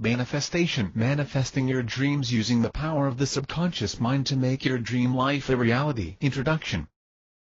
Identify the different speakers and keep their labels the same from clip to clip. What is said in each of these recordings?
Speaker 1: Manifestation. Manifesting your dreams using the power of the subconscious mind to make your dream life a reality. Introduction.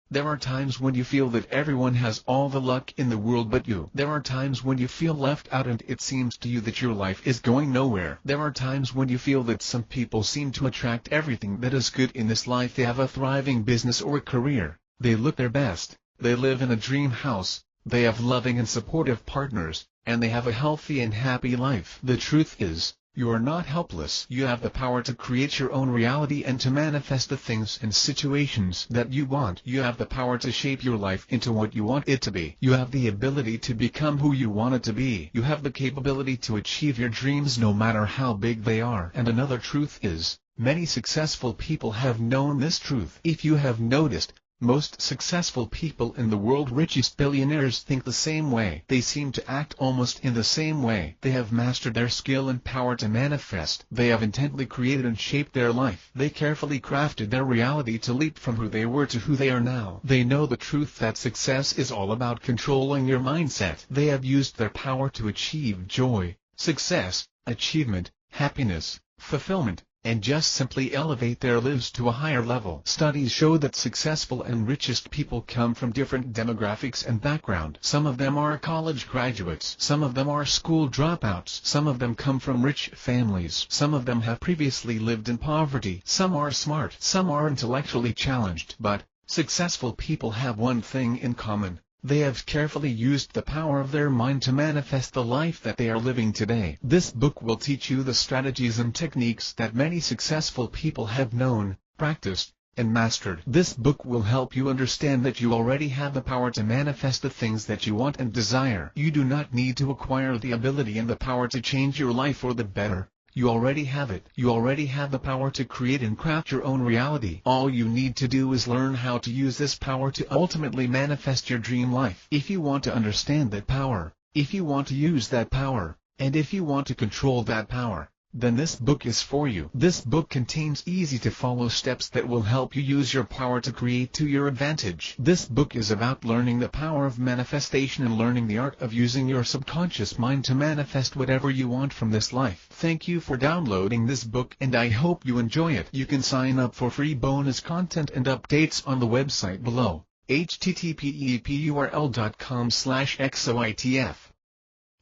Speaker 1: There are times when you feel that everyone has all the luck in the world but you. There are times when you feel left out and it seems to you that your life is going nowhere. There are times when you feel that some people seem to attract everything that is good in this life. They have a thriving business or a career. They look their best. They live in a dream house. They have loving and supportive partners, and they have a healthy and happy life. The truth is, you are not helpless. You have the power to create your own reality and to manifest the things and situations that you want. You have the power to shape your life into what you want it to be. You have the ability to become who you want it to be. You have the capability to achieve your dreams no matter how big they are. And another truth is, many successful people have known this truth. If you have noticed, most successful people in the world, richest billionaires, think the same way. They seem to act almost in the same way. They have mastered their skill and power to manifest. They have intently created and shaped their life. They carefully crafted their reality to leap from who they were to who they are now. They know the truth that success is all about controlling your mindset. They have used their power to achieve joy, success, achievement, happiness, fulfillment, and just simply elevate their lives to a higher level. Studies show that successful and richest people come from different demographics and background. Some of them are college graduates. Some of them are school dropouts. Some of them come from rich families. Some of them have previously lived in poverty. Some are smart. Some are intellectually challenged. But successful people have one thing in common. They have carefully used the power of their mind to manifest the life that they are living today. This book will teach you the strategies and techniques that many successful people have known, practiced, and mastered. This book will help you understand that you already have the power to manifest the things that you want and desire. You do not need to acquire the ability and the power to change your life for the better. You already have it. You already have the power to create and craft your own reality. All you need to do is learn how to use this power to ultimately manifest your dream life. If you want to understand that power, if you want to use that power, and if you want to control that power, then this book is for you. This book contains easy-to-follow steps that will help you use your power to create to your advantage. This book is about learning the power of manifestation and learning the art of using your subconscious mind to manifest whatever you want from this life. Thank you for downloading this book, and I hope you enjoy it. You can sign up for free bonus content and updates on the website below, http://epurl.com/xoitf.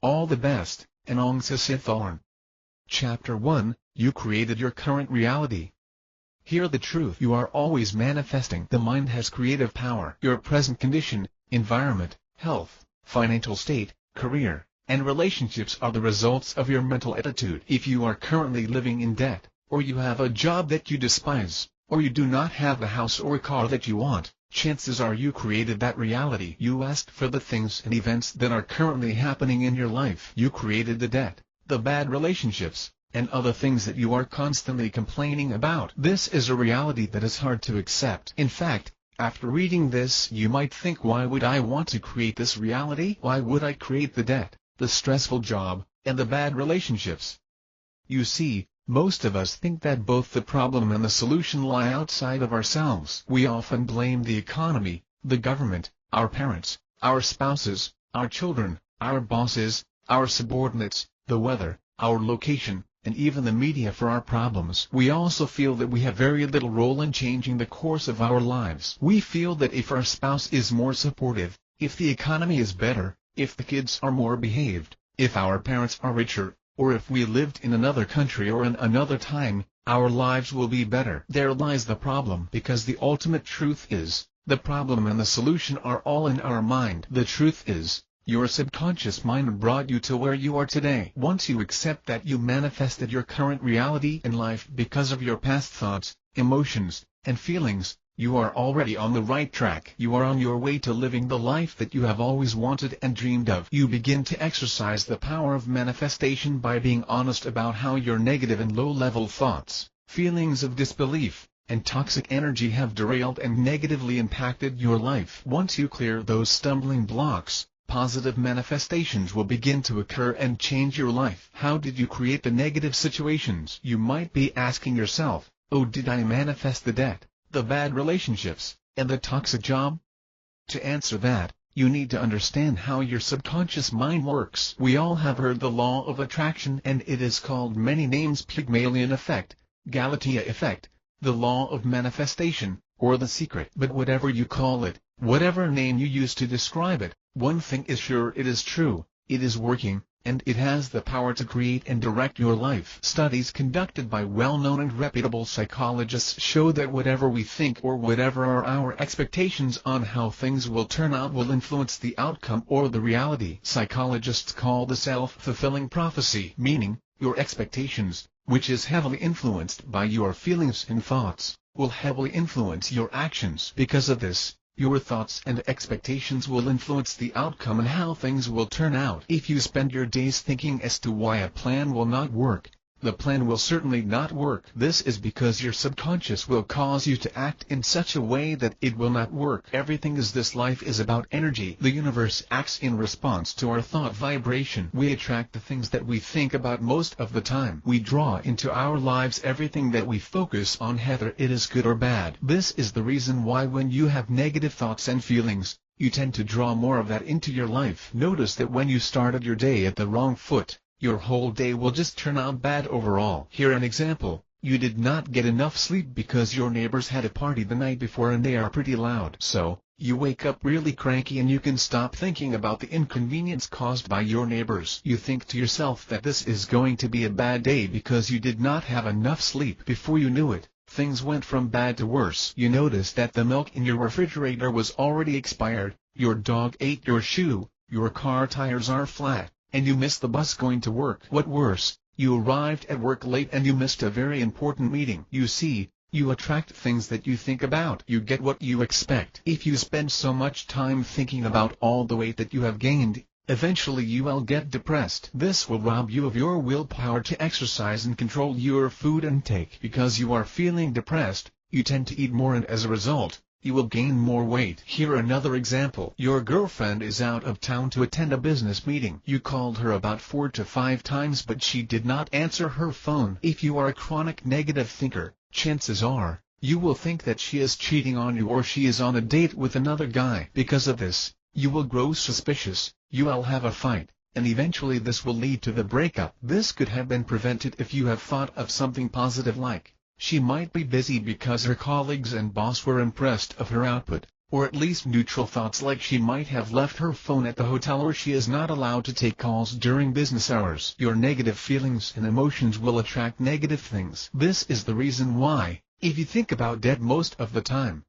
Speaker 1: All the best, Anong Sasithorn. Chapter 1, You Created Your Current Reality. Hear the truth. You are always manifesting. The mind has creative power. Your present condition, environment, health, financial state, career, and relationships are the results of your mental attitude. If you are currently living in debt, or you have a job that you despise, or you do not have the house or car that you want, chances are you created that reality. You asked for the things and events that are currently happening in your life. You created the debt, the bad relationships, and other things that you are constantly complaining about. This is a reality that is hard to accept. In fact, after reading this, you might think, why would I want to create this reality? Why would I create the debt, the stressful job, and the bad relationships? You see, most of us think that both the problem and the solution lie outside of ourselves. We often blame the economy, the government, our parents, our spouses, our children, our bosses, our subordinates, the weather, our location, and even the media for our problems. We also feel that we have very little role in changing the course of our lives. We feel that if our spouse is more supportive, if the economy is better, if the kids are more behaved, if our parents are richer, or if we lived in another country or in another time, our lives will be better. There lies the problem, because the ultimate truth is, the problem and the solution are all in our mind. The truth is, your subconscious mind brought you to where you are today. Once you accept that you manifested your current reality in life because of your past thoughts, emotions, and feelings, you are already on the right track. You are on your way to living the life that you have always wanted and dreamed of. You begin to exercise the power of manifestation by being honest about how your negative and low-level thoughts, feelings of disbelief, and toxic energy have derailed and negatively impacted your life. Once you clear those stumbling blocks, positive manifestations will begin to occur and change your life. How did you create the negative situations? You might be asking yourself, oh, did I manifest the debt, the bad relationships, and the toxic job? To answer that, You need to understand how your subconscious mind works. We all have heard the law of attraction, and it is called many names: Pygmalion effect, Galatea effect, the law of manifestation, or the secret. But whatever you call it, whatever name you use to describe it, one thing is sure: it is true, it is working, and it has the power to create and direct your life. Studies conducted by well-known and reputable psychologists show that whatever we think or whatever are our expectations on how things will turn out will influence the outcome or the reality. Psychologists call this self-fulfilling prophecy, meaning, your expectations, which is heavily influenced by your feelings and thoughts, will heavily influence your actions. Because of this, your thoughts and expectations will influence the outcome and how things will turn out. If you spend your days thinking as to why a plan will not work, the plan will certainly not work. This is because your subconscious will cause you to act in such a way that it will not work. Everything is this life is about energy. The universe acts in response to our thought vibration. We attract the things that we think about most of the time. We draw into our lives everything that we focus on, whether it is good or bad. This is the reason why when you have negative thoughts and feelings, you tend to draw more of that into your life. Notice that when you started your day at the wrong foot, your whole day will just turn out bad overall. Here an example: you did not get enough sleep because your neighbors had a party the night before and they are pretty loud. So, you wake up really cranky and you can stop thinking about the inconvenience caused by your neighbors. You think to yourself that this is going to be a bad day because you did not have enough sleep. Before you knew it, things went from bad to worse. You noticed that the milk in your refrigerator was already expired, your dog ate your shoe, your car tires are flat, and you missed the bus going to work. What worse, you arrived at work late and you missed a very important meeting. You see, you attract things that you think about. You get what you expect. If you spend so much time thinking about all the weight that you have gained, eventually you will get depressed. This will rob you of your willpower to exercise and control your food intake. Because you are feeling depressed, you tend to eat more, and as a result, you will gain more weight. Here another example: your girlfriend is out of town to attend a business meeting. You called her about 4 to 5 times but she did not answer her phone. If you are a chronic negative thinker, chances are, you will think that she is cheating on you or she is on a date with another guy. Because of this, you will grow suspicious, you will have a fight, and eventually this will lead to the breakup. This could have been prevented if you have thought of something positive like, she might be busy because her colleagues and boss were impressed of her output, or at least neutral thoughts like she might have left her phone at the hotel or she is not allowed to take calls during business hours. Your negative feelings and emotions will attract negative things. This is the reason why, if you think about debt most of the time,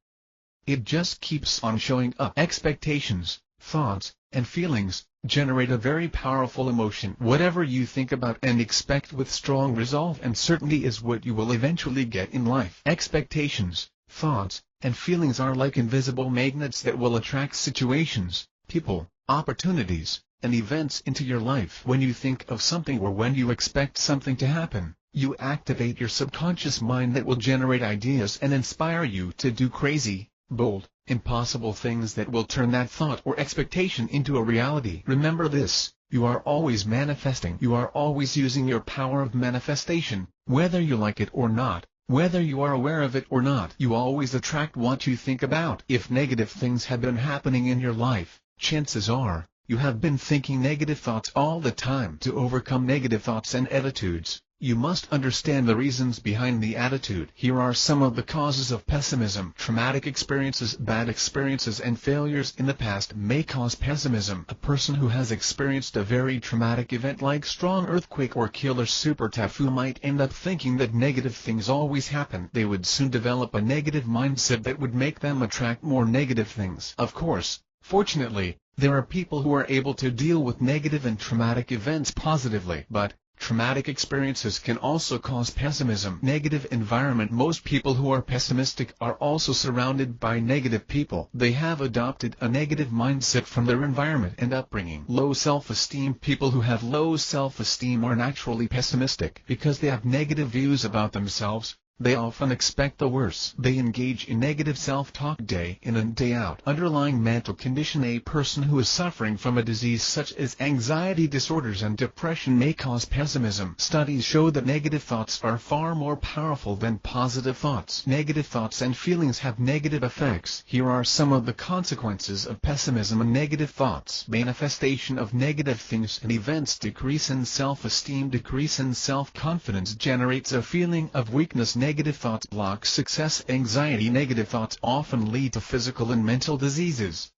Speaker 1: it just keeps on showing up. Expectations, thoughts, and feelings generate a very powerful emotion. Whatever you think about and expect with strong resolve and certainty is what you will eventually get in life. Expectations, thoughts, and feelings are like invisible magnets that will attract situations, people, opportunities, and events into your life. When you think of something or when you expect something to happen, you activate your subconscious mind that will generate ideas and inspire you to do crazy, bold, impossible things that will turn that thought or expectation into a reality. Remember this: you are always manifesting. You are always using your power of manifestation, whether you like it or not, whether you are aware of it or not. You always attract what you think about. If negative things have been happening in your life, chances are, you have been thinking negative thoughts all the time. To overcome negative thoughts and attitudes, you must understand the reasons behind the attitude. Here are some of the causes of pessimism. Traumatic experiences. Bad experiences and failures in the past may cause pessimism. A person who has experienced a very traumatic event like strong earthquake or killer super typhoon might end up thinking that negative things always happen. They would soon develop a negative mindset that would make them attract more negative things. Of course, fortunately, there are people who are able to deal with negative and traumatic events positively, but traumatic experiences can also cause pessimism. Negative environment. Most people who are pessimistic are also surrounded by negative people. They have adopted a negative mindset from their environment and upbringing. Low self-esteem. People who have low self-esteem are naturally pessimistic because they have negative views about themselves, They often expect the worst. They engage in negative self-talk day in and day out. Underlying mental condition: a person who is suffering from a disease such as anxiety disorders and depression may cause pessimism. Studies show that negative thoughts are far more powerful than positive thoughts. Negative thoughts and feelings have negative effects. Here are some of the consequences of pessimism and negative thoughts. Manifestation of negative things and events: decrease in self-esteem. Decrease in self-confidence generates a feeling of weakness. Negative thoughts block success. Anxiety: negative thoughts often lead to physical and mental diseases.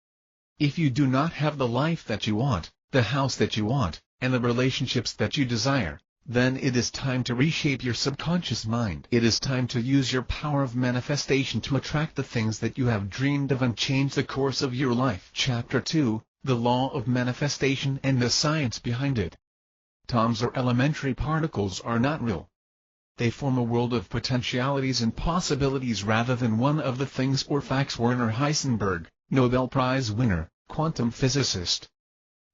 Speaker 1: If you do not have the life that you want, the house that you want, and the relationships that you desire, then it is time to reshape your subconscious mind. It is time to use your power of manifestation to attract the things that you have dreamed of and change the course of your life. Chapter 2: The Law of Manifestation and the Science Behind It. Atoms or elementary particles are not real. They form a world of potentialities and possibilities rather than one of the things or facts. Werner Heisenberg, Nobel Prize winner, quantum physicist.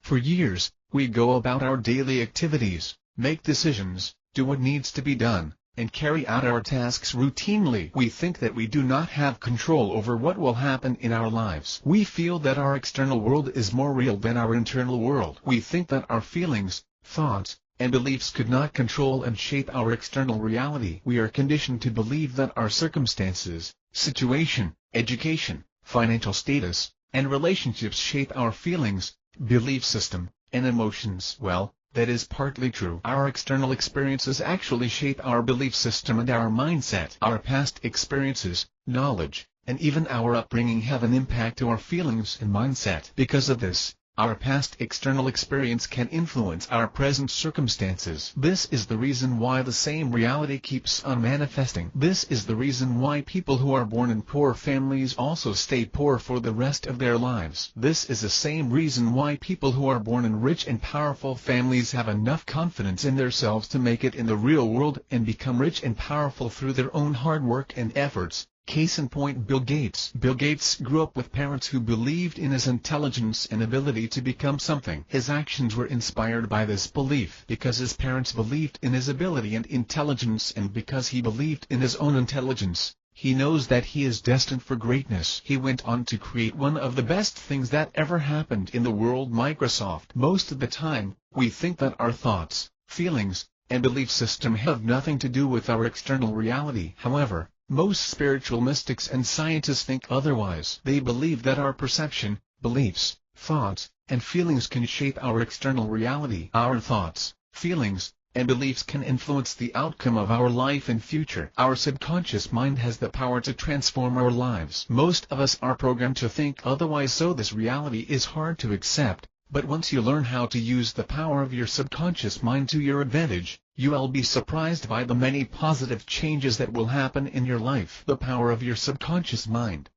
Speaker 1: For years, we go about our daily activities, make decisions, do what needs to be done, and carry out our tasks routinely. We think that we do not have control over what will happen in our lives. We feel that our external world is more real than our internal world. We think that our feelings, thoughts, and beliefs could not control and shape our external reality. We are conditioned to believe that our circumstances, situation, education, financial status, and relationships shape our feelings, belief system, and emotions. Well, that is partly true. Our external experiences actually shape our belief system and our mindset. Our past experiences, knowledge, and even our upbringing have an impact to our feelings and mindset. Because of this, our past external experience can influence our present circumstances. This is the reason why the same reality keeps on manifesting. This is the reason why people who are born in poor families also stay poor for the rest of their lives. This is the same reason why people who are born in rich and powerful families have enough confidence in themselves to make it in the real world and become rich and powerful through their own hard work and efforts. Case in point: Bill Gates. Bill Gates grew up with parents who believed in his intelligence and ability to become something. His actions were inspired by this belief. Because his parents believed in his ability and intelligence, and because he believed in his own intelligence, he knows that he is destined for greatness. He went on to create one of the best things that ever happened in the world: Microsoft. Most of the time, we think that our thoughts, feelings, and belief system have nothing to do with our external reality. However, most spiritual mystics and scientists think otherwise. They believe that our perception, beliefs, thoughts, and feelings can shape our external reality. Our thoughts, feelings, and beliefs can influence the outcome of our life and future. Our subconscious mind has the power to transform our lives. Most of us are programmed to think otherwise, so this reality is hard to accept. But once you learn how to use the power of your subconscious mind to your advantage, you will be surprised by the many positive changes that will happen in your life. The power of your subconscious mind.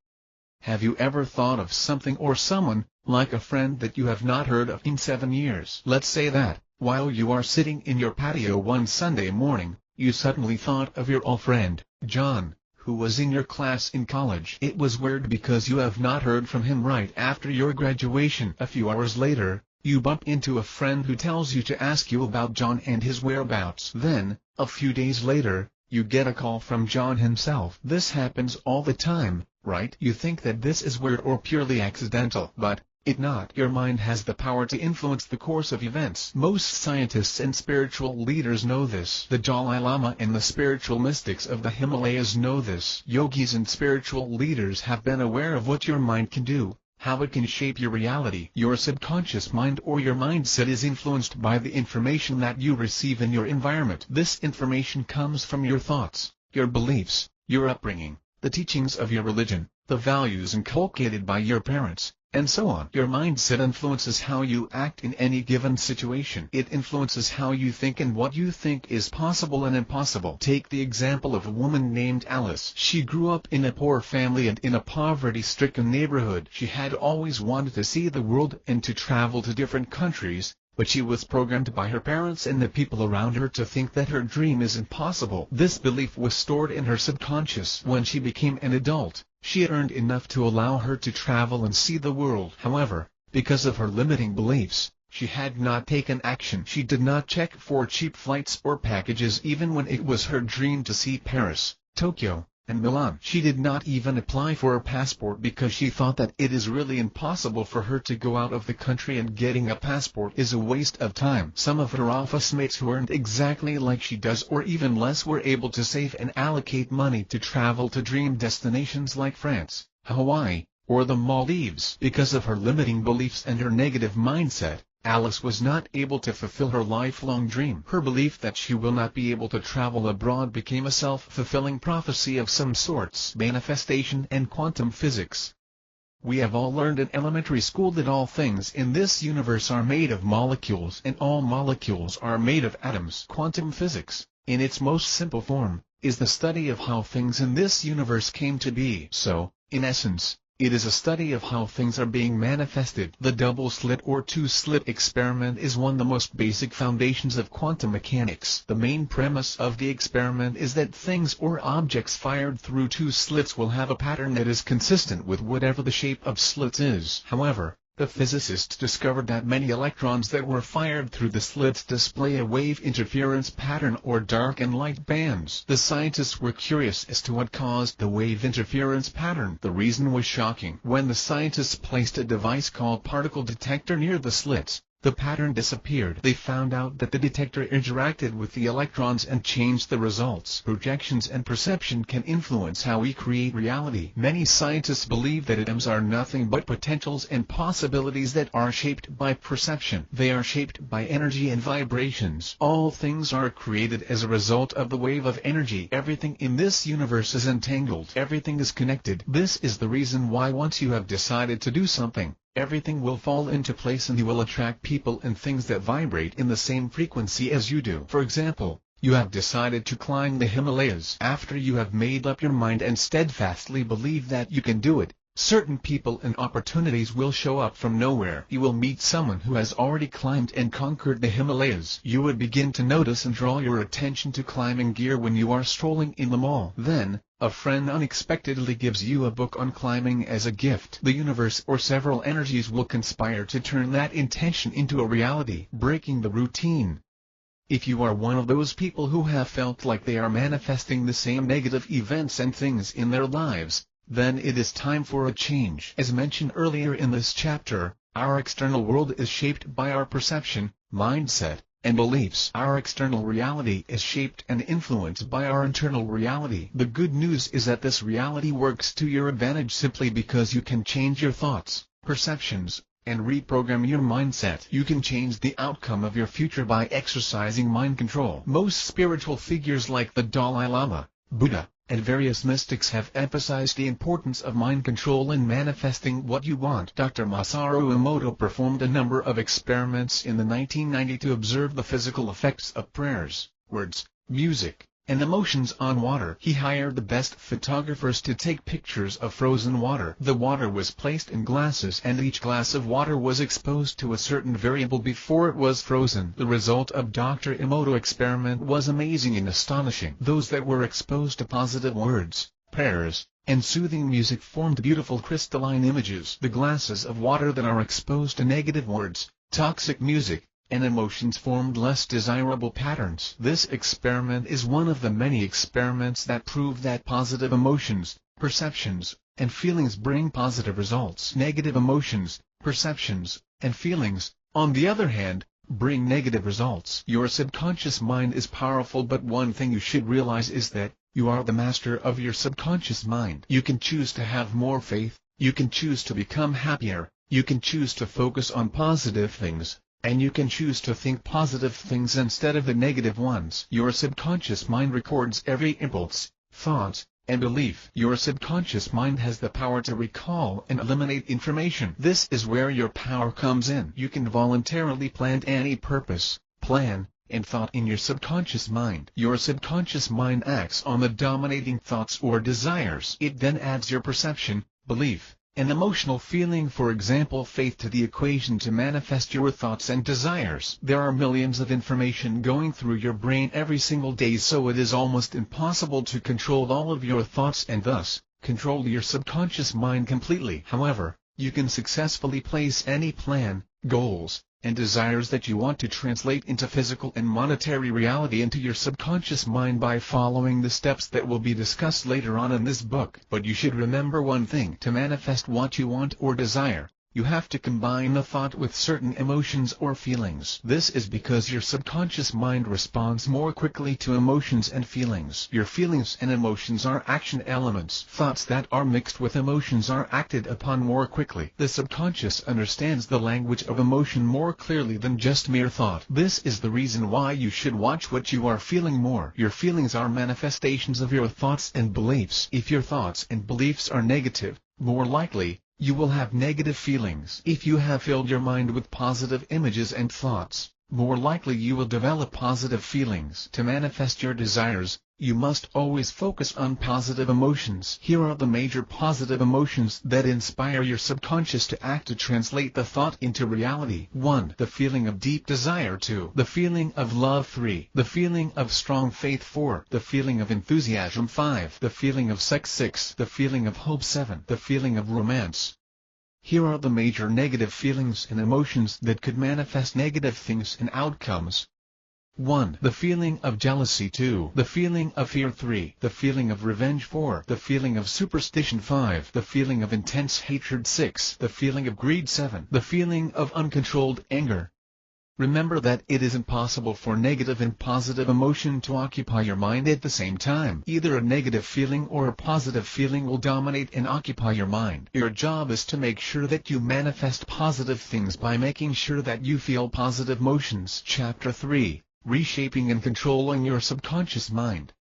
Speaker 1: Have you ever thought of something or someone, like a friend that you have not heard of in 7 years? Let's say that, while you are sitting in your patio one Sunday morning, you suddenly thought of your old friend, John, who was in your class in college. It was weird because you have not heard from him right after your graduation. A few hours later, you bump into a friend who tells you to ask you about John and his whereabouts. Then, a few days later, you get a call from John himself. This happens all the time, right? You think that this is weird or purely accidental, but it not. Your mind has the power to influence the course of events. Most scientists and spiritual leaders know this. The Dalai Lama and the spiritual mystics of the Himalayas know this. Yogis and spiritual leaders have been aware of what your mind can do, how it can shape your reality. Your subconscious mind or your mindset is influenced by the information that you receive in your environment. This information comes from your thoughts, your beliefs, your upbringing, the teachings of your religion, the values inculcated by your parents, and so on. Your mindset influences how you act in any given situation. It influences how you think and what you think is possible and impossible. Take the example of a woman named Alice. She grew up in a poor family and in a poverty-stricken neighborhood. She had always wanted to see the world and to travel to different countries, but she was programmed by her parents and the people around her to think that her dream is impossible. This belief was stored in her subconscious. When she became an adult, she earned enough to allow her to travel and see the world. However, because of her limiting beliefs, She had not taken action. She did not check for cheap flights or packages even when it was her dream to see Paris, Tokyo, and Milan. She did not even apply for a passport because she thought that it is really impossible for her to go out of the country, and getting a passport is a waste of time. Some of her office mates who earned exactly like she does or even less were able to save and allocate money to travel to dream destinations like France, Hawaii, or the Maldives. Because of her limiting beliefs and her negative mindset, Alice was not able to fulfill her lifelong dream. Her belief that she will not be able to travel abroad became a self-fulfilling prophecy of some sorts. Manifestation and quantum physics. We have all learned in elementary school that all things in this universe are made of molecules and all molecules are made of atoms. Quantum physics, in its most simple form, is the study of how things in this universe came to be. So, in essence, it is a study of how things are being manifested. The double-slit or two-slit experiment is one of the most basic foundations of quantum mechanics. The main premise of the experiment is that things or objects fired through two slits will have a pattern that is consistent with whatever the shape of slits is. However, the physicists discovered that many electrons that were fired through the slits display a wave interference pattern or dark and light bands. The scientists were curious as to what caused the wave interference pattern. The reason was shocking. When the scientists placed a device called particle detector near the slits, the pattern disappeared. They found out that the detector interacted with the electrons and changed the results. Projections and perception can influence how we create reality. Many scientists believe that atoms are nothing but potentials and possibilities that are shaped by perception. They are shaped by energy and vibrations. All things are created as a result of the wave of energy. Everything in this universe is entangled. Everything is connected. This is the reason why once you have decided to do something, everything will fall into place and you will attract people and things that vibrate in the same frequency as you do. For example, you have decided to climb the Himalayas. After you have made up your mind and steadfastly believe that you can do it, certain people and opportunities will show up from nowhere. You will meet someone who has already climbed and conquered the Himalayas. You would begin to notice and draw your attention to climbing gear when you are strolling in the mall. Then, a friend unexpectedly gives you a book on climbing as a gift. The universe or several energies will conspire to turn that intention into a reality, breaking the routine. If you are one of those people who have felt like they are manifesting the same negative events and things in their lives, then it is time for a change. As mentioned earlier in this chapter, our external world is shaped by our perception, mindset, and beliefs. Our external reality is shaped and influenced by our internal reality. The good news is that this reality works to your advantage simply because you can change your thoughts, perceptions, and reprogram your mindset. You can change the outcome of your future by exercising mind control. Most spiritual figures like the Dalai Lama, Buddha, and various mystics have emphasized the importance of mind control in manifesting what you want. Dr. Masaru Emoto performed a number of experiments in the 1990 to observe the physical effects of prayers, words, music, and emotions on water. He hired the best photographers to take pictures of frozen water. The water was placed in glasses and each glass of water was exposed to a certain variable before it was frozen. The result of Dr. Emoto's experiment was amazing and astonishing. Those that were exposed to positive words, prayers, and soothing music formed beautiful crystalline images. The glasses of water that are exposed to negative words, toxic music, and emotions formed less desirable patterns. This experiment is one of the many experiments that prove that positive emotions, perceptions, and feelings bring positive results. Negative emotions, perceptions, and feelings, on the other hand, bring negative results. Your subconscious mind is powerful, but one thing you should realize is that you are the master of your subconscious mind. You can choose to have more faith, you can choose to become happier, you can choose to focus on positive things, and you can choose to think positive things instead of the negative ones. Your subconscious mind records every impulse, thought, and belief. Your subconscious mind has the power to recall and eliminate information. This is where your power comes in. You can voluntarily plan any purpose, plan, and thought in your subconscious mind. Your subconscious mind acts on the dominating thoughts or desires. It then adds your perception, belief, an emotional feeling, for example faith, to the equation to manifest your thoughts and desires. There are millions of information going through your brain every single day, so it is almost impossible to control all of your thoughts and thus, control your subconscious mind completely. However, You can successfully place any plan, goals, and desires that you want to translate into physical and monetary reality into your subconscious mind by following the steps that will be discussed later on in this book. But you should remember one thing: to manifest what you want or desire, you have to combine a thought with certain emotions or feelings. This is because your subconscious mind responds more quickly to emotions and feelings. Your feelings and emotions are action elements. Thoughts that are mixed with emotions are acted upon more quickly. The subconscious understands the language of emotion more clearly than just mere thought. This is the reason why you should watch what you are feeling more. Your feelings are manifestations of your thoughts and beliefs. If your thoughts and beliefs are negative, more likely, you will have negative feelings. If you have filled your mind with positive images and thoughts, more likely you will develop positive feelings. To manifest your desires, you must always focus on positive emotions. Here are the major positive emotions that inspire your subconscious to act to translate the thought into reality. 1. The feeling of deep desire. 2. The feeling of love. 3. The feeling of strong faith. 4. The feeling of enthusiasm. 5. The feeling of sex. 6. The feeling of hope. 7. The feeling of romance. Here are the major negative feelings and emotions that could manifest negative things and outcomes. 1. The feeling of jealousy. 2. The feeling of fear. 3. The feeling of revenge. 4. The feeling of superstition. 5. The feeling of intense hatred. 6. The feeling of greed. 7. The feeling of uncontrolled anger. Remember that it is impossible for negative and positive emotion to occupy your mind at the same time. Either a negative feeling or a positive feeling will dominate and occupy your mind. Your job is to make sure that you manifest positive things by making sure that you feel positive emotions. Chapter 3. Reshaping and controlling your subconscious mind.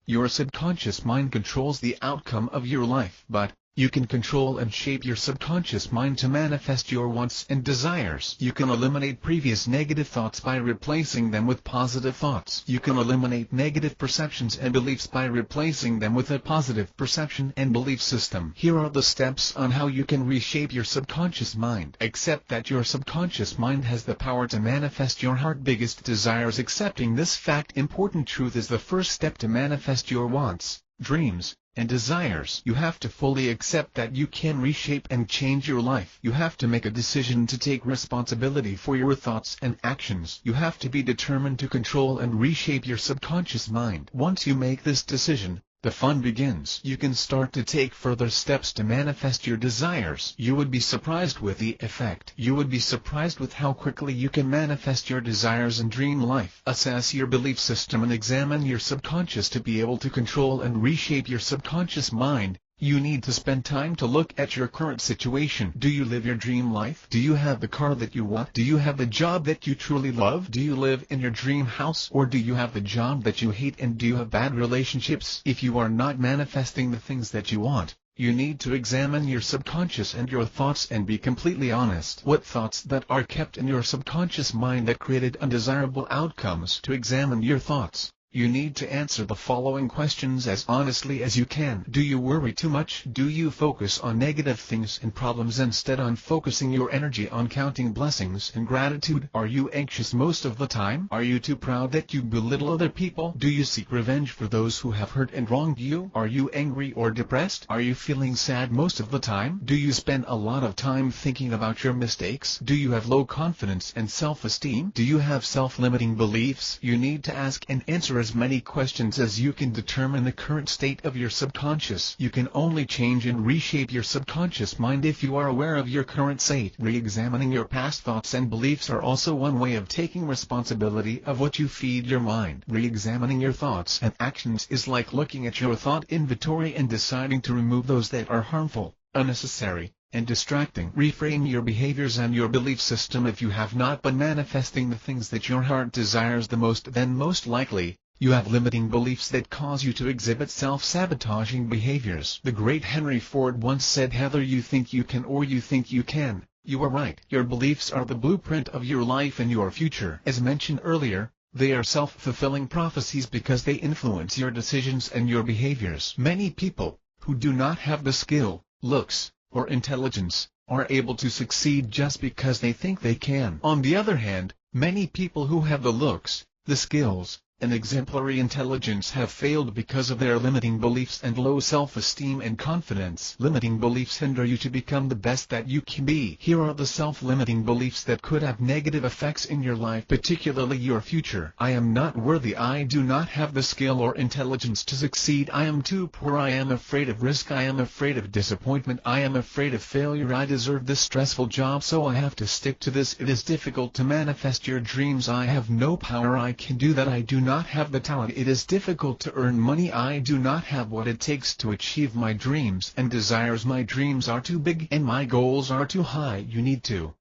Speaker 1: Your subconscious mind controls the outcome of your life, but you can control and shape your subconscious mind to manifest your wants and desires. You can eliminate previous negative thoughts by replacing them with positive thoughts. You can eliminate negative perceptions and beliefs by replacing them with a positive perception and belief system. Here are the steps on how you can reshape your subconscious mind. Accept that your subconscious mind has the power to manifest your heart's biggest desires. Accepting this important truth is the first step to manifest your wants, dreams, and desires. You have to fully accept that you can reshape and change your life. You have to make a decision to take responsibility for your thoughts and actions. You have to be determined to control and reshape your subconscious mind. Once you make this decision, the fun begins. You can start to take further steps to manifest your desires. You would be surprised with the effect. You would be surprised with how quickly you can manifest your desires and dream life. Assess your belief system and examine your subconscious. To be able to control and reshape your subconscious mind, you need to spend time to look at your current situation. Do you live your dream life? Do you have the car that you want? Do you have the job that you truly love? Do you live in your dream house? Or do you have the job that you hate? And do you have bad relationships? If you are not manifesting the things that you want, you need to examine your subconscious and your thoughts and be completely honest. What thoughts that are kept in your subconscious mind that created undesirable outcomes? To examine your thoughts, you need to answer the following questions as honestly as you can. Do you worry too much? Do you focus on negative things and problems instead on focusing your energy on counting blessings and gratitude? Are you anxious most of the time? Are you too proud that you belittle other people? Do you seek revenge for those who have hurt and wronged you? Are you angry or depressed? Are you feeling sad most of the time? Do you spend a lot of time thinking about your mistakes? Do you have low confidence and self-esteem? Do you have self-limiting beliefs? You need to ask and answer as many questions as you can determine the current state of your subconscious. You can only change and reshape your subconscious mind if you are aware of your current state. Re-examining your past thoughts and beliefs are also one way of taking responsibility of what you feed your mind. Re-examining your thoughts and actions is like looking at your thought inventory and deciding to remove those that are harmful, unnecessary, and distracting. Reframe your behaviors and your belief system. If you have not been manifesting the things that your heart desires the most, then most likely, you have limiting beliefs that cause you to exhibit self-sabotaging behaviors. The great Henry Ford once said, "Either you think you can or you think you can." You are right. Your beliefs are the blueprint of your life and your future. As mentioned earlier, they are self-fulfilling prophecies because they influence your decisions and your behaviors. Many people, who do not have the skill, looks, or intelligence, are able to succeed just because they think they can. On the other hand, many people who have the looks, the skills, and exemplary intelligence have failed because of their limiting beliefs and low self-esteem and confidence. Limiting beliefs hinder you to become the best that you can be. Here are the self-limiting beliefs that could have negative effects in your life, particularly your future. I am not worthy. I do not have the skill or intelligence to succeed. I am too poor. I am afraid of risk. I am afraid of disappointment. I am afraid of failure. I deserve this stressful job, so I have to stick to this. It is difficult to manifest your dreams. I have no power. I can do that. I do not have the talent. It is difficult to earn money. I do not have what it takes to achieve my dreams and desires. My dreams are too big and my goals are too high. You need to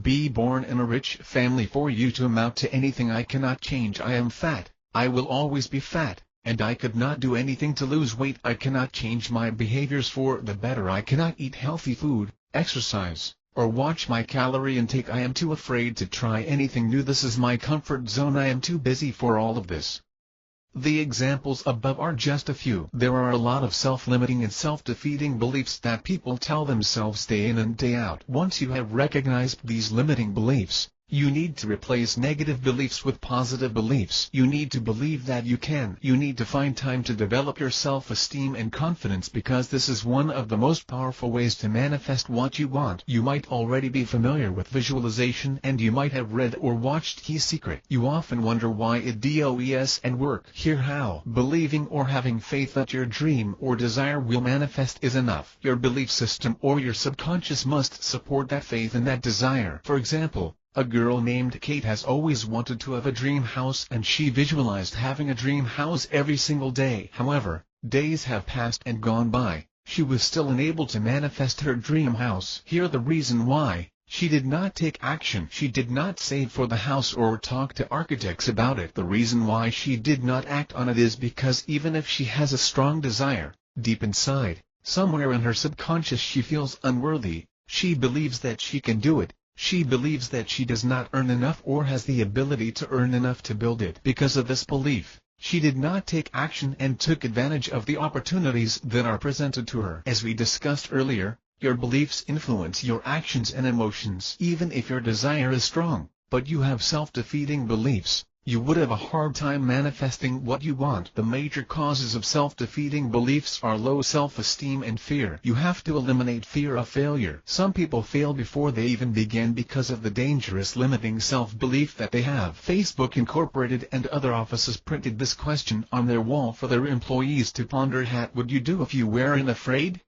Speaker 1: be born in a rich family for you to amount to anything. I cannot change. I am fat. I will always be fat, and I could not do anything to lose weight. I cannot change my behaviors for the better. I cannot eat healthy food, exercise, or watch my calorie intake. I am too afraid to try anything new. This is my comfort zone. I am too busy for all of this. The examples above are just a few. There are a lot of self-limiting and self-defeating beliefs that people tell themselves day in and day out. Once you have recognized these limiting beliefs, you need to replace negative beliefs with positive beliefs. You need to believe that you can. You need to find time to develop your self-esteem and confidence, because this is one of the most powerful ways to manifest what you want. You might already be familiar with visualization, and you might have read or watched Key Secret. You often wonder why it does and work. Hear how. Believing or having faith that your dream or desire will manifest is enough. Your belief system or your subconscious must support that faith and that desire. For example, a girl named Kate has always wanted to have a dream house, and she visualized having a dream house every single day. However, days have passed and gone by. She was still unable to manifest her dream house. Here the reason why: she did not take action. She did not save for the house or talk to architects about it. The reason why she did not act on it is because even if she has a strong desire, deep inside, somewhere in her subconscious, she feels unworthy. She believes that she can do it. She believes that she does not earn enough or has the ability to earn enough to build it. Because of this belief, she did not take action and took advantage of the opportunities that are presented to her. As we discussed earlier, your beliefs influence your actions and emotions. Even if your desire is strong, but you have self-defeating beliefs, you would have a hard time manifesting what you want. The major causes of self-defeating beliefs are low self-esteem and fear. You have to eliminate fear of failure. Some people fail before they even begin because of the dangerous limiting self-belief that they have. Facebook Incorporated and other offices printed this question on their wall for their employees to ponder: what would you do if you weren't afraid?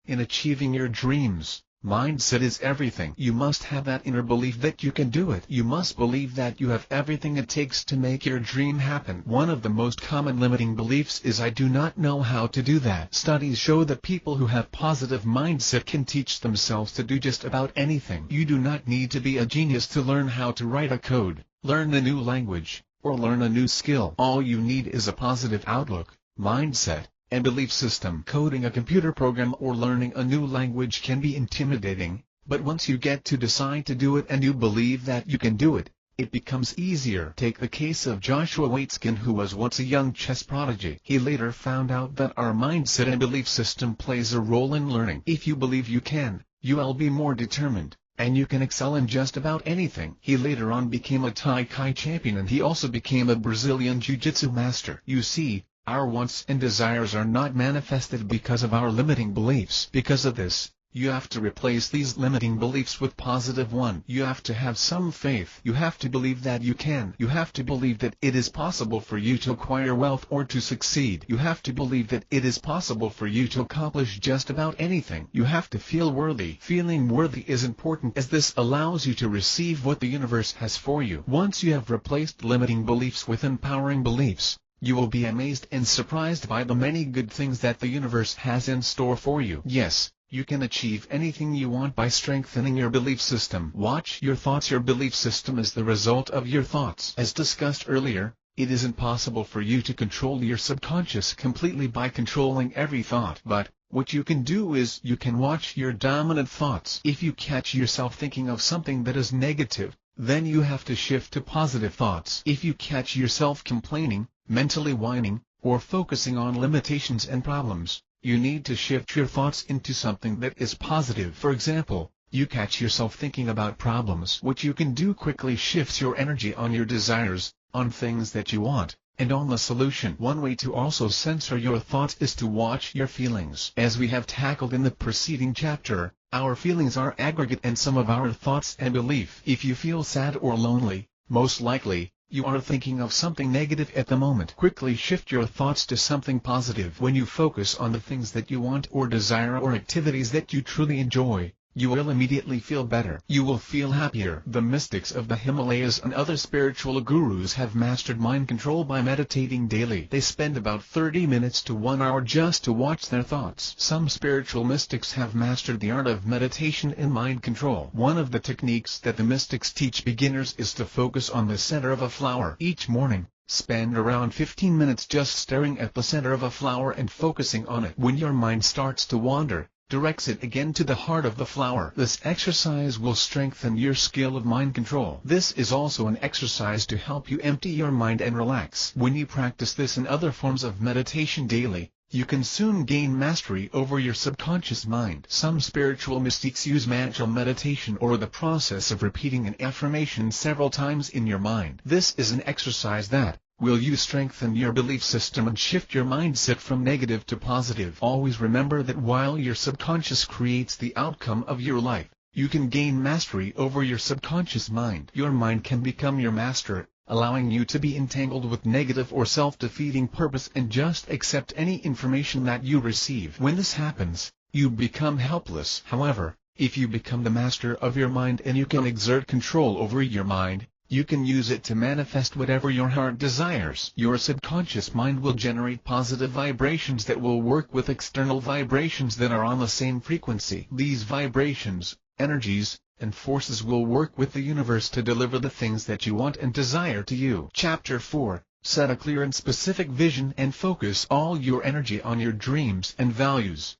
Speaker 1: In achieving your dreams, mindset is everything. You must have that inner belief that you can do it. You must believe that you have everything it takes to make your dream happen. One of the most common limiting beliefs is: I do not know how to do that. Studies show that people who have positive mindset can teach themselves to do just about anything. You do not need to be a genius to learn how to write a code, learn a new language, or learn a new skill. All you need is a positive outlook, mindset, and belief system. Coding a computer program or learning a new language can be intimidating, but once you get to decide to do it and you believe that you can do it, it becomes easier. Take the case of Joshua Waitzkin, who was once a young chess prodigy. He later found out that our mindset and belief system plays a role in learning. If you believe you can, you will be more determined, and you can excel in just about anything. He later on became a Tai Chi champion, and he also became a Brazilian Jiu-Jitsu master. You see, our wants and desires are not manifested because of our limiting beliefs. Because of this, you have to replace these limiting beliefs with positive one. You have to have some faith. You have to believe that you can. You have to believe that it is possible for you to acquire wealth or to succeed. You have to believe that it is possible for you to accomplish just about anything. You have to feel worthy. Feeling worthy is important, as this allows you to receive what the universe has for you. Once you have replaced limiting beliefs with empowering beliefs, you will be amazed and surprised by the many good things that the universe has in store for you. Yes, you can achieve anything you want by strengthening your belief system. Watch your thoughts. Your belief system is the result of your thoughts. As discussed earlier, it isn't possible for you to control your subconscious completely by controlling every thought. But what you can do is you can watch your dominant thoughts. If you catch yourself thinking of something that is negative, then you have to shift to positive thoughts. If you catch yourself complaining, mentally whining, or focusing on limitations and problems, you need to shift your thoughts into something that is positive. For example, you catch yourself thinking about problems. What you can do quickly shifts your energy on your desires, on things that you want, and on the solution. One way to also censor your thoughts is to watch your feelings. As we have tackled in the preceding chapter, our feelings are aggregate and some of our thoughts and belief. If you feel sad or lonely, most likely, you are thinking of something negative at the moment. Quickly shift your thoughts to something positive. When you focus on the things that you want or desire or activities that you truly enjoy, you will immediately feel better. You will feel happier. The mystics of the Himalayas and other spiritual gurus have mastered mind control by meditating daily. They spend about 30 minutes to 1 hour just to watch their thoughts. Some spiritual mystics have mastered the art of meditation and mind control. One of the techniques that the mystics teach beginners is to focus on the center of a flower. Each morning, spend around 15 minutes just staring at the center of a flower and focusing on it. When your mind starts to wander, directs it again to the heart of the flower. This exercise will strengthen your skill of mind control. This is also an exercise to help you empty your mind and relax. When you practice this and other forms of meditation daily, you can soon gain mastery over your subconscious mind. Some spiritual mystics use mantra meditation or the process of repeating an affirmation several times in your mind. This is an exercise that will you strengthen your belief system and shift your mindset from negative to positive. Always remember that while your subconscious creates the outcome of your life, you can gain mastery over your subconscious mind. Your mind can become your master, allowing you to be entangled with negative or self-defeating purpose and just accept any information that you receive. When this happens, you become helpless. However, if you become the master of your mind and you can exert control over your mind, you can use it to manifest whatever your heart desires. Your subconscious mind will generate positive vibrations that will work with external vibrations that are on the same frequency. These vibrations, energies, and forces will work with the universe to deliver the things that you want and desire to you. Chapter 4. Set a clear and specific vision and focus all your energy on your dreams and values.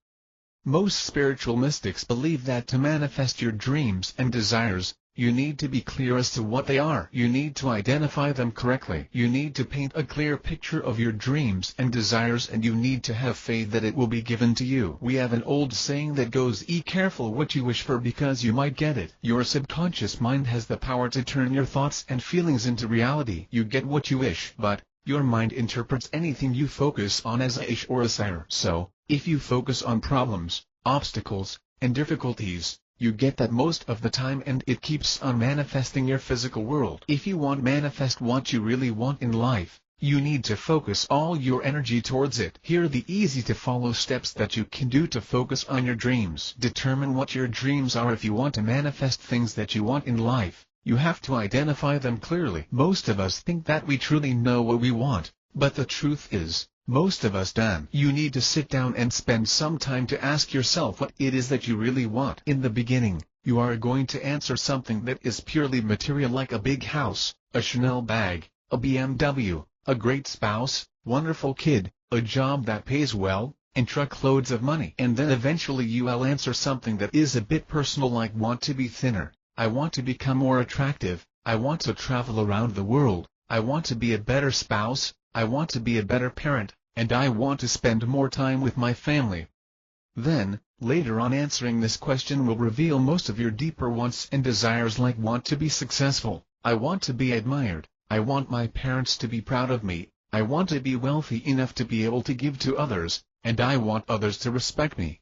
Speaker 1: Most spiritual mystics believe that to manifest your dreams and desires, you need to be clear as to what they are. You need to identify them correctly. You need to paint a clear picture of your dreams and desires, and you need to have faith that it will be given to you. We have an old saying that goes, "Be careful what you wish for because you might get it." Your subconscious mind has the power to turn your thoughts and feelings into reality. You get what you wish, but your mind interprets anything you focus on as a wish or a desire. So, if you focus on problems, obstacles, and difficulties, you get that most of the time, and it keeps on manifesting your physical world. If you want to manifest what you really want in life, you need to focus all your energy towards it. Here are the easy-to-follow steps that you can do to focus on your dreams. Determine what your dreams are. If you want to manifest things that you want in life, you have to identify them clearly. Most of us think that we truly know what we want, but the truth is, most of us don't. You need to sit down and spend some time to ask yourself what it is that you really want. In the beginning, you are going to answer something that is purely material, like a big house, a Chanel bag, a BMW, a great spouse, wonderful kid, a job that pays well, and truckloads of money. And then eventually you will answer something that is a bit personal, like want to be thinner, I want to become more attractive, I want to travel around the world, I want to be a better spouse, I want to be a better parent, and I want to spend more time with my family. Then, later on, answering this question will reveal most of your deeper wants and desires, like want to be successful, I want to be admired, I want my parents to be proud of me, I want to be wealthy enough to be able to give to others, and I want others to respect me.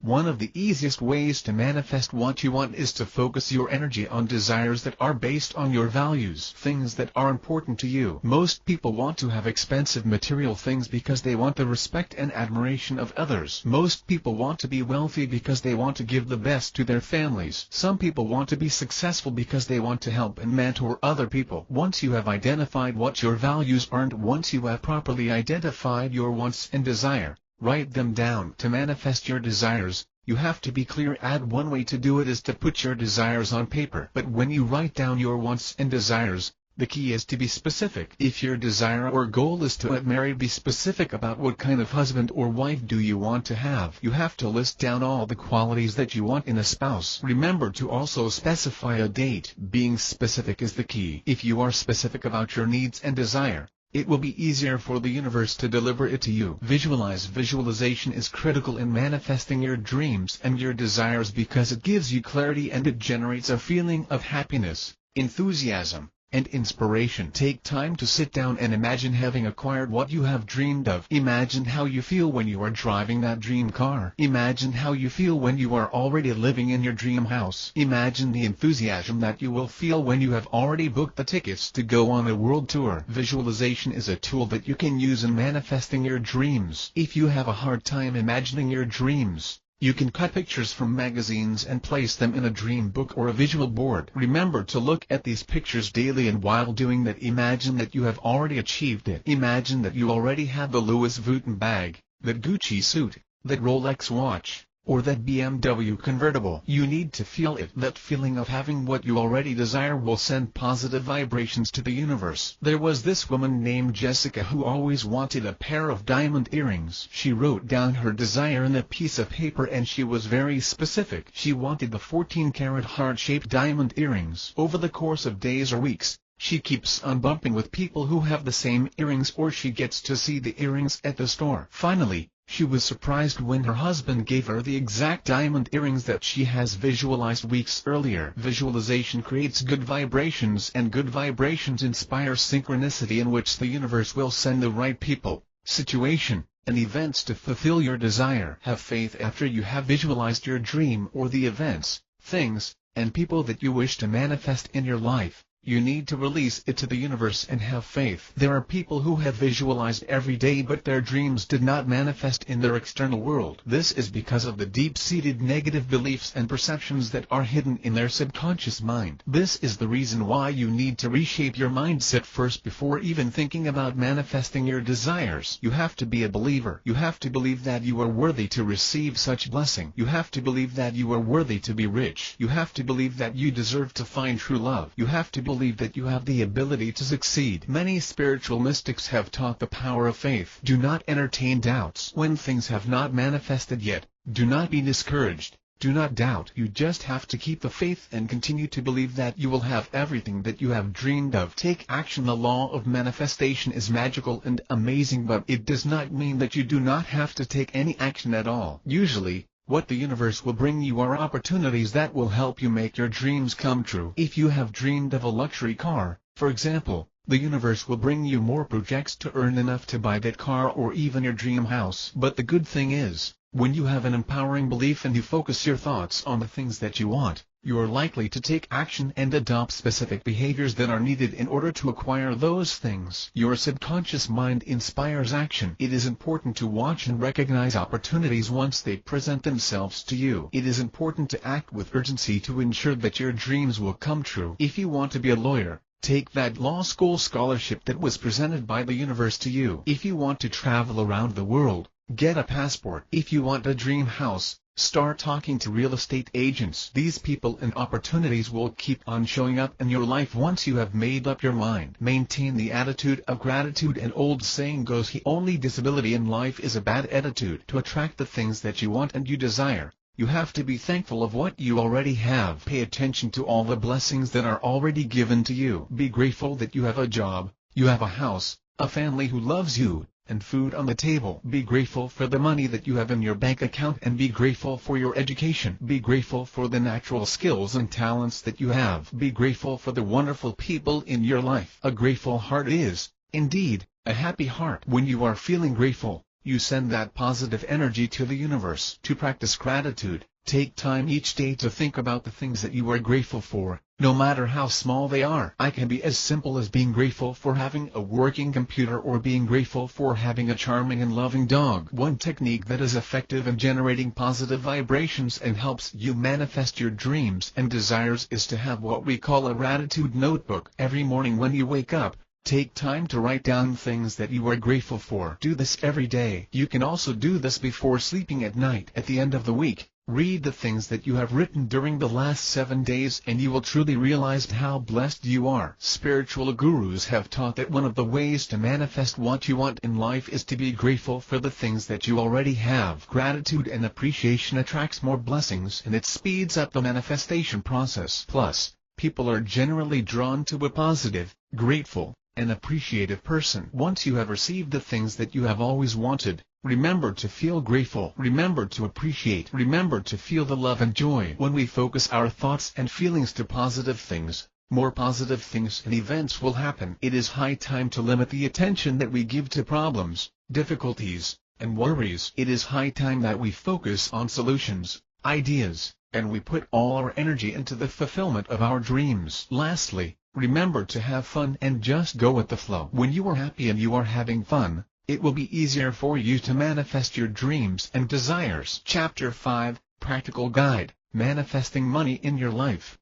Speaker 1: One of the easiest ways to manifest what you want is to focus your energy on desires that are based on your values, things that are important to you. Most people want to have expensive material things because they want the respect and admiration of others. Most people want to be wealthy because they want to give the best to their families. Some people want to be successful because they want to help and mentor other people. Once you have identified what your values are, and once you have properly identified your wants and desire, write them down. To manifest your desires, you have to be clear. One way to do it is to put your desires on paper. But when you write down your wants and desires, the key is to be specific. If your desire or goal is to get married, be specific about what kind of husband or wife do you want to have. You have to list down all the qualities that you want in a spouse. Remember to also specify a date. Being specific is the key. If you are specific about your needs and desire, it will be easier for the universe to deliver it to you. Visualization is critical in manifesting your dreams and your desires because it gives you clarity and it generates a feeling of happiness, enthusiasm, and inspiration. Take time to sit down and imagine having acquired what you have dreamed of. Imagine how you feel when you are driving that dream car. Imagine how you feel when you are already living in your dream house. Imagine the enthusiasm that you will feel when you have already booked the tickets to go on a world tour. Visualization is a tool that you can use in manifesting your dreams. If you have a hard time imagining your dreams, you can cut pictures from magazines and place them in a dream book or a visual board. Remember to look at these pictures daily, and while doing that, imagine that you have already achieved it. Imagine that you already have the Louis Vuitton bag, that Gucci suit, that Rolex watch, or that BMW convertible. You need to feel it. That feeling of having what you already desire will send positive vibrations to the universe. There was this woman named Jessica who always wanted a pair of diamond earrings. She wrote down her desire in a piece of paper, and she was very specific. She wanted the 14-karat heart-shaped diamond earrings. Over the course of days or weeks, she keeps on bumping with people who have the same earrings, or she gets to see the earrings at the store. Finally, she was surprised when her husband gave her the exact diamond earrings that she has visualized weeks earlier. Visualization creates good vibrations, and good vibrations inspire synchronicity, in which the universe will send the right people, situation, and events to fulfill your desire. Have faith. After you have visualized your dream or the events, things, and people that you wish to manifest in your life, you need to release it to the universe and have faith. There are people who have visualized every day, but their dreams did not manifest in their external world. This is because of the deep-seated negative beliefs and perceptions that are hidden in their subconscious mind. This is the reason why you need to reshape your mindset first before even thinking about manifesting your desires. You have to be a believer. You have to believe that you are worthy to receive such blessing. You have to believe that you are worthy to be rich. You have to believe that you deserve to find true love. You have to believe that you have the ability to succeed. Many spiritual mystics have taught the power of faith. Do not entertain doubts. When things have not manifested yet, do not be discouraged. Do not doubt. You just have to keep the faith and continue to believe that you will have everything that you have dreamed of. Take action. The law of manifestation is magical and amazing, but it does not mean that you do not have to take any action at all. Usually, what the universe will bring you are opportunities that will help you make your dreams come true. If you have dreamed of a luxury car, for example, the universe will bring you more projects to earn enough to buy that car or even your dream house. But the good thing is, when you have an empowering belief and you focus your thoughts on the things that you want, you are likely to take action and adopt specific behaviors that are needed in order to acquire those things. Your subconscious mind inspires action. It is important to watch and recognize opportunities once they present themselves to you. It is important to act with urgency to ensure that your dreams will come true. If you want to be a lawyer, take that law school scholarship that was presented by the universe to you. If you want to travel around the world, get a passport. If you want a dream house, start talking to real estate agents. These people and opportunities will keep on showing up in your life once you have made up your mind. Maintain the attitude of gratitude. An old saying goes, the only disability in life is a bad attitude. To attract the things that you want and you desire, you have to be thankful of what you already have. Pay attention to all the blessings that are already given to you. Be grateful that you have a job, you have a house, a family who loves you, and food on the table. Be grateful for the money that you have in your bank account, and be grateful for your education. Be grateful for the natural skills and talents that you have. Be grateful for the wonderful people in your life. A grateful heart is, indeed, a happy heart. When you are feeling grateful, you send that positive energy to the universe. To practice gratitude, take time each day to think about the things that you are grateful for, no matter how small they are. It can be as simple as being grateful for having a working computer or being grateful for having a charming and loving dog. One technique that is effective in generating positive vibrations and helps you manifest your dreams and desires is to have what we call a gratitude notebook. Every morning when you wake up, take time to write down things that you are grateful for. Do this every day. You can also do this before sleeping at night. At the end of the week, read the things that you have written during the last 7 days, and you will truly realize how blessed you are. Spiritual gurus have taught that one of the ways to manifest what you want in life is to be grateful for the things that you already have. Gratitude and appreciation attracts more blessings, and it speeds up the manifestation process. Plus, people are generally drawn to a positive, grateful, and appreciative person. Once you have received the things that you have always wanted, remember to feel grateful. Remember to appreciate. Remember to feel the love and joy. When we focus our thoughts and feelings to positive things, more positive things and events will happen. It is high time to limit the attention that we give to problems, difficulties, and worries. It is high time that we focus on solutions, ideas, and we put all our energy into the fulfillment of our dreams. Lastly, remember to have fun and just go with the flow. When you are happy and you are having fun, it will be easier for you to manifest your dreams and desires. Chapter 5, Practical Guide, Manifesting Money in Your Life.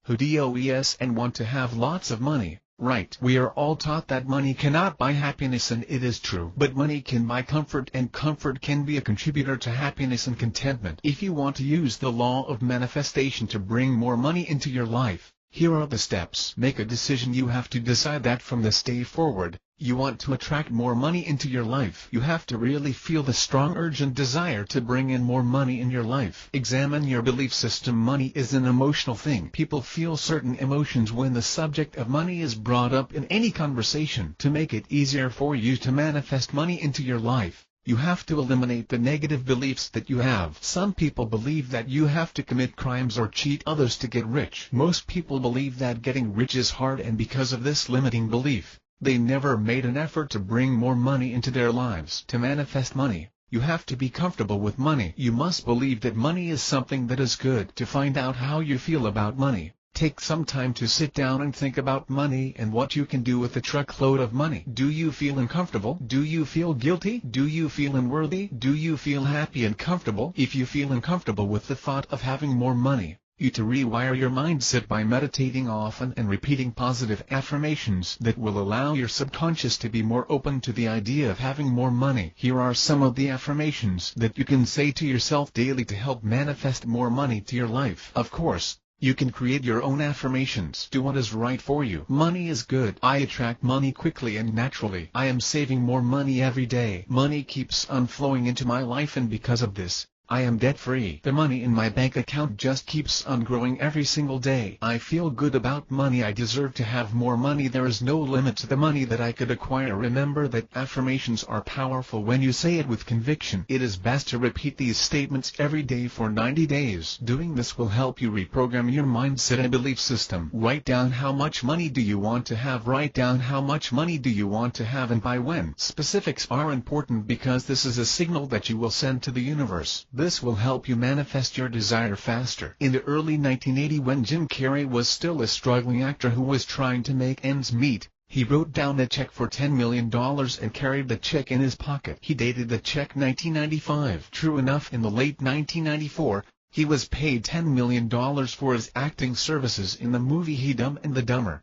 Speaker 1: Who does and want to have lots of money, right? We are all taught that money cannot buy happiness, and it is true. But money can buy comfort, and comfort can be a contributor to happiness and contentment. If you want to use the law of manifestation to bring more money into your life, here are the steps. Make a decision. You have to decide that from this day forward, you want to attract more money into your life. You have to really feel the strong urgent desire to bring in more money in your life. Examine your belief system. Money is an emotional thing. People feel certain emotions when the subject of money is brought up in any conversation. To make it easier for you to manifest money into your life, you have to eliminate the negative beliefs that you have. Some people believe that you have to commit crimes or cheat others to get rich. Most people believe that getting rich is hard, and because of this limiting belief, they never made an effort to bring more money into their lives. To manifest money, you have to be comfortable with money. You must believe that money is something that is good. To find out how you feel about money, take some time to sit down and think about money and what you can do with a truckload of money. Do you feel uncomfortable? Do you feel guilty? Do you feel unworthy? Do you feel happy and comfortable? If you feel uncomfortable with the thought of having more money, you to rewire your mindset by meditating often and repeating positive affirmations that will allow your subconscious to be more open to the idea of having more money. Here are some of the affirmations that you can say to yourself daily to help manifest more money to your life. Of course, you can create your own affirmations. Do what is right for you. Money is good. I attract money quickly and naturally. I am saving more money every day. Money keeps on flowing into my life, and because of this, I am debt-free. The money in my bank account just keeps on growing every single day. I feel good about money. I deserve to have more money. There is no limit to the money that I could acquire. Remember that affirmations are powerful when you say it with conviction. It is best to repeat these statements every day for 90 days. Doing this will help you reprogram your mindset and belief system. Write down how much money do you want to have. Write down how much money do you want to have and by when. Specifics are important because this is a signal that you will send to the universe. This will help you manifest your desire faster. In the early 1980s, when Jim Carrey was still a struggling actor who was trying to make ends meet, he wrote down a check for $10 million and carried the check in his pocket. He dated the check 1995. True enough, in the late 1994, he was paid $10 million for his acting services in the movie Dumb and the Dumber.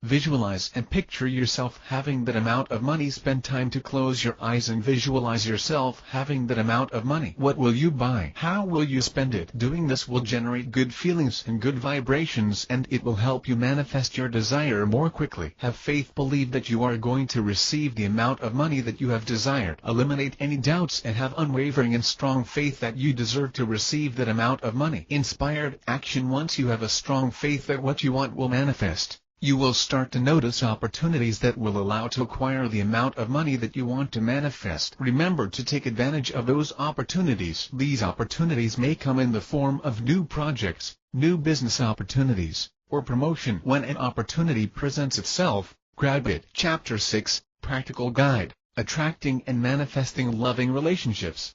Speaker 1: Visualize and picture yourself having that amount of money. Spend time to close your eyes and visualize yourself having that amount of money. What will you buy? How will you spend it? Doing this will generate good feelings and good vibrations, and it will help you manifest your desire more quickly. Have faith. Believe that you are going to receive the amount of money that you have desired. Eliminate any doubts and have unwavering and strong faith that you deserve to receive that amount of money. Inspired action. Once you have a strong faith that what you want will manifest, you will start to notice opportunities that will allow to acquire the amount of money that you want to manifest. Remember to take advantage of those opportunities. These opportunities may come in the form of new projects, new business opportunities, or promotion. When an opportunity presents itself, grab it. Chapter 6, Practical Guide, Attracting and Manifesting Loving Relationships.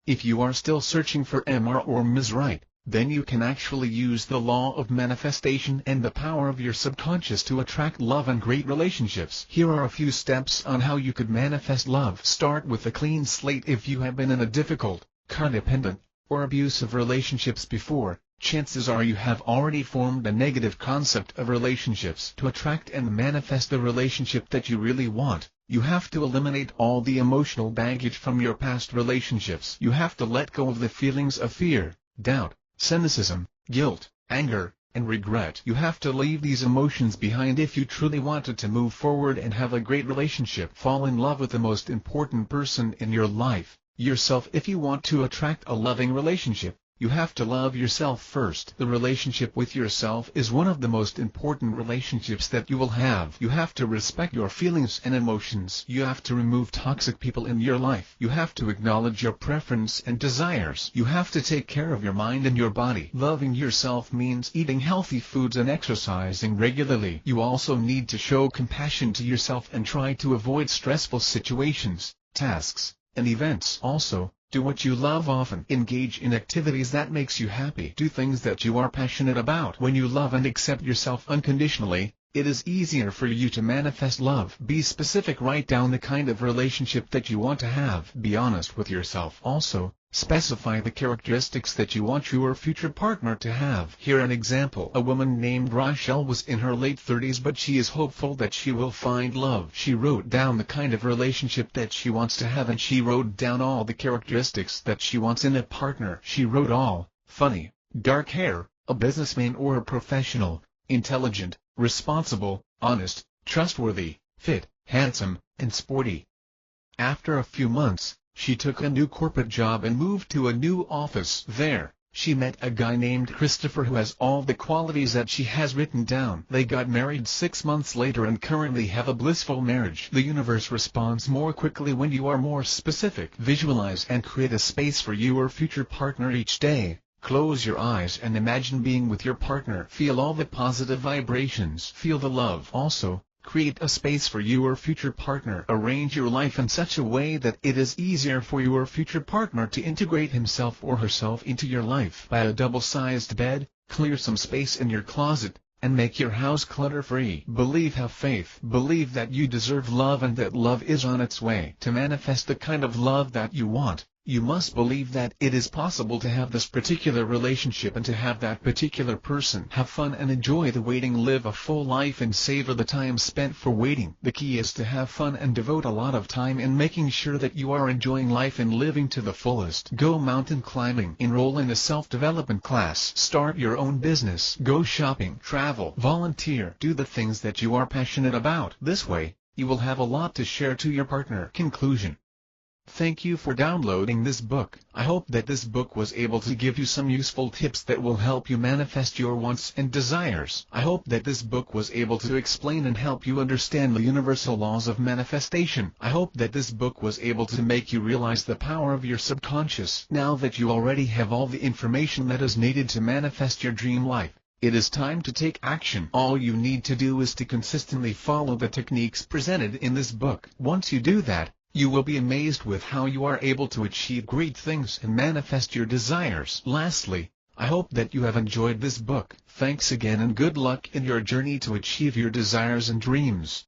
Speaker 1: If you are still searching for Mr. or Ms. Right, then you can actually use the law of manifestation and the power of your subconscious to attract love and great relationships. Here are a few steps on how you could manifest love. Start with a clean slate. If you have been in a difficult, codependent, or abusive relationships before, chances are you have already formed a negative concept of relationships. To attract and manifest the relationship that you really want, you have to eliminate all the emotional baggage from your past relationships. You have to let go of the feelings of fear, doubt, cynicism, guilt, anger, and regret. You have to leave these emotions behind if you truly wanted to move forward and have a great relationship. Fall in love with the most important person in your life, yourself. If you want to attract a loving relationship, You have to love yourself first. The relationship with yourself is one of the most important relationships that you will have. You have to respect your feelings and emotions. You have to remove toxic people in your life. You have to acknowledge your preference and desires. You have to take care of your mind and your body. Loving yourself means eating healthy foods and exercising regularly. You also need to show compassion to yourself and try to avoid stressful situations, tasks, and events. Also, do what you love often. Engage in activities that makes you happy. Do things that you are passionate about. When you love and accept yourself unconditionally, it is easier for you to manifest love. Be specific. Write down the kind of relationship that you want to have. Be honest with yourself. Also, specify the characteristics that you want your future partner to have. Here an example. A woman named Rochelle was in her late 30s, but she is hopeful that she will find love. She wrote down the kind of relationship that she wants to have, and she wrote down all the characteristics that she wants in a partner. She wrote all: funny, dark hair, a businessman or a professional, intelligent, responsible, honest, trustworthy, fit, handsome, and sporty. After a few months, she took a new corporate job and moved to a new office. There, she met a guy named Christopher who has all the qualities that she has written down. They got married 6 months later and currently have a blissful marriage. The universe responds more quickly when you are more specific. Visualize and create a space for your future partner each day. Close your eyes and imagine being with your partner. Feel all the positive vibrations. Feel the love. Also, create a space for your future partner. Arrange your life in such a way that it is easier for your future partner to integrate himself or herself into your life. Buy a double-sized bed, clear some space in your closet, and make your house clutter-free. Believe, have faith. Believe that you deserve love and that love is on its way. To manifest the kind of love that you want, you must believe that it is possible to have this particular relationship and to have that particular person. Have fun and enjoy the waiting. Live a full life and savor the time spent for waiting. The key is to have fun and devote a lot of time in making sure that you are enjoying life and living to the fullest. Go mountain climbing. Enroll in a self-development class. Start your own business. Go shopping. Travel. Volunteer. Do the things that you are passionate about. This way, you will have a lot to share to your partner. Conclusion. Thank you for downloading this book. I hope that this book was able to give you some useful tips that will help you manifest your wants and desires. I hope that this book was able to explain and help you understand the universal laws of manifestation. I hope that this book was able to make you realize the power of your subconscious. Now that you already have all the information that is needed to manifest your dream life, it is time to take action. All you need to do is to consistently follow the techniques presented in this book. Once you do that, you will be amazed with how you are able to achieve great things and manifest your desires. Lastly, I hope that you have enjoyed this book. Thanks again and good luck in your journey to achieve your desires and dreams.